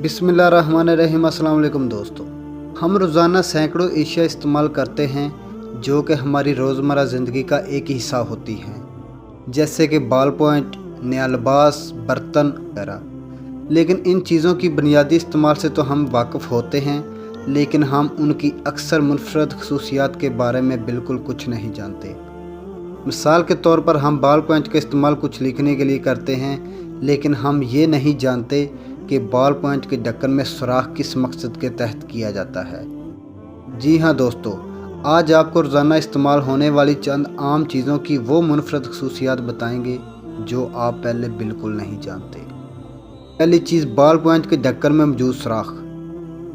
बिस्मिल्लाहिर्रहमानिर्रहीम। अस्सलाम वालेकुम दोस्तों, हम रोज़ाना सैकड़ों एशिया इस्तेमाल करते हैं जो कि हमारी रोज़मर्रा ज़िंदगी का एक हिस्सा होती हैं, जैसे कि बाल पॉइंट, नया लिबास, बर्तन वगैरह। लेकिन इन चीज़ों की बुनियादी इस्तेमाल से तो हम वाकिफ़ होते हैं, लेकिन हम उनकी अक्सर मुनफरद खसूसियात के बारे में बिल्कुल कुछ नहीं जानते। मिसाल के तौर पर हम बाल पॉइंट का इस्तेमाल कुछ लिखने के लिए करते हैं, लेकिन हम ये नहीं जानते कि बाल पॉइंट के ढक्कन में सुराख किस मकसद के तहत किया जाता है। जी हाँ दोस्तों, आज आपको रोज़ाना इस्तेमाल होने वाली चंद आम चीज़ों की वो मुनफरद खसूसियात बताएंगे जो आप पहले बिल्कुल नहीं जानते। पहली चीज़, बाल पॉइंट के ढक्कन में मौजूद सुराख।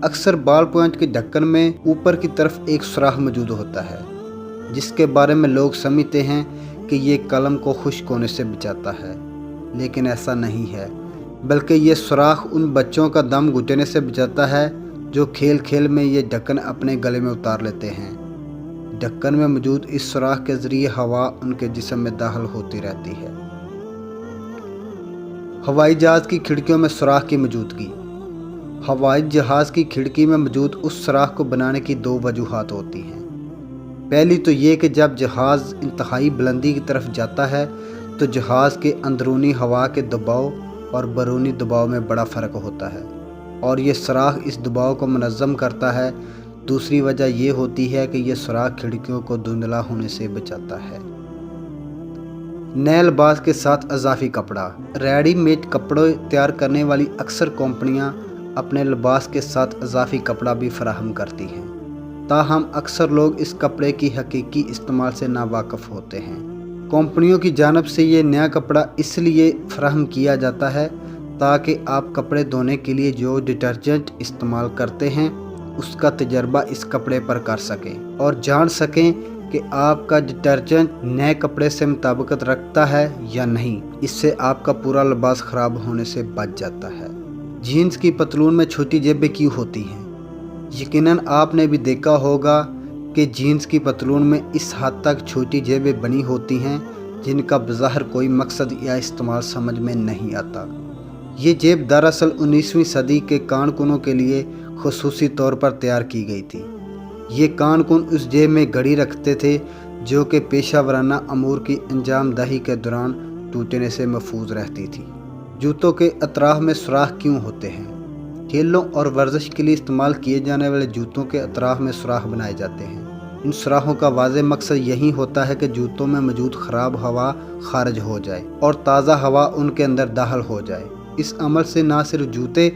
अक्सर बाल पॉइंट के ढक्कन में ऊपर की तरफ एक सुराख मौजूद होता है, जिसके बारे में लोग समझते हैं कि ये कलम को खुश्क होने से बचाता है, लेकिन ऐसा नहीं है, बल्कि ये सुराख उन बच्चों का दम घुटने से बचाता है जो खेल खेल में ये ढक्कन अपने गले में उतार लेते हैं। ढक्कन में मौजूद इस सुराख के ज़रिए हवा उनके जिस्म में दाखिल होती रहती है। हवाई जहाज़ की खिड़कियों में सुराख की मौजूदगी। हवाई जहाज़ की खिड़की में मौजूद उस सुराख को बनाने की दो वजूहात होती हैं। पहली तो ये कि जब जहाज़ इंतहाई बुलंदी की तरफ जाता है तो जहाज़ के अंदरूनी हवा के दबाव और बैरूनी दबाव में बड़ा फ़र्क होता है, और ये सुराख इस दबाव को मुनज़्ज़म करता है। दूसरी वजह ये होती है कि यह सुराख खिड़कियों को धुंधला होने से बचाता है। नए लिबास के साथ इजाफी कपड़ा। रेडीमेड कपड़े तैयार करने वाली अक्सर कंपनियां अपने लिबास के साथ इजाफी कपड़ा भी फराहम करती हैं, ताहम अक्सर लोग इस कपड़े की हकीकी इस्तेमाल से नावाकिफ़ होते हैं। कंपनियों की जानिब से ये नया कपड़ा इसलिए फराहम किया जाता है ताकि आप कपड़े धोने के लिए जो डिटर्जेंट इस्तेमाल करते हैं उसका तजर्बा इस कपड़े पर कर सकें और जान सकें कि आपका डिटर्जेंट नए कपड़े से मुताबिकत रखता है या नहीं। इससे आपका पूरा लिबास ख़राब होने से बच जाता है। जीन्स की पतलून में छोटी जेबें क्यों होती हैं? यकीनन आपने भी देखा होगा कि जीन्स की पतलून में इस हद तक छोटी जेबें बनी होती हैं जिनका बज़ाहिर कोई मकसद या इस्तेमाल समझ में नहीं आता। ये जेब दरअसल 19वीं सदी के कारकुनों के लिए खुसूसी तौर पर तैयार की गई थी। ये कारकुन उस जेब में घड़ी रखते थे जो कि पेशा वराना अमूर की अंजाम दही के दौरान टूटने से महफूज रहती थी। जूतों के अतराफ में सुराख क्यों होते हैं? खेलों और वर्जिश के लिए इस्तेमाल किए जाने वाले जूतों के अतराफ में सुराख बनाए जाते हैं। इन सुराखों का वाज़ेह मकसद यही होता है कि जूतों में मौजूद ख़राब हवा खारिज हो जाए और ताज़ा हवा उनके अंदर दाखिल हो जाए। इस अमल से ना सिर्फ जूते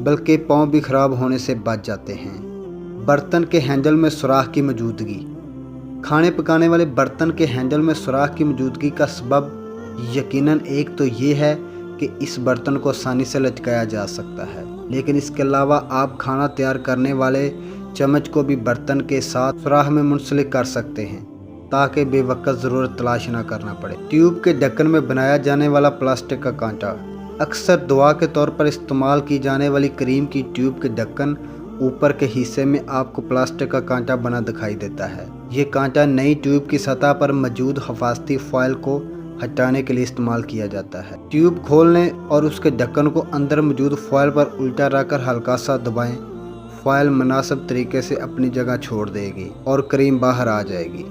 बल्कि पाँव भी ख़राब होने से बच जाते हैं। बर्तन के हैंडल में सुराख की मौजूदगी। खाने पकाने वाले बर्तन के हैंडल में सुराख की मौजूदगी का सबब यकीनन एक तो ये है कि इस बर्तन को आसानी से लटकाया जा सकता है, लेकिन इसके अलावा आप खाना तैयार करने वाले चम्मच को भी बर्तन के साथ सुराख में मुंसलिक कर सकते हैं ताकि बेवक्त ज़रूरत तलाश ना करना पड़े। ट्यूब के ढक्कन में बनाया जाने वाला प्लास्टिक का कांटा। अक्सर दवा के तौर पर इस्तेमाल की जाने वाली क्रीम की ट्यूब के ढक्कन ऊपर के हिस्से में आपको प्लास्टिक का कांटा बना दिखाई देता है। ये कांटा नई ट्यूब की सतह पर मौजूद हिफाजती फॉयल को हटाने के लिए इस्तेमाल किया जाता है। ट्यूब खोलने और उसके ढक्कन को अंदर मौजूद फॉयल पर उल्टा रखकर हल्का सा दबाएं। फॉयल मुनासिब तरीके से अपनी जगह छोड़ देगी और क्रीम बाहर आ जाएगी।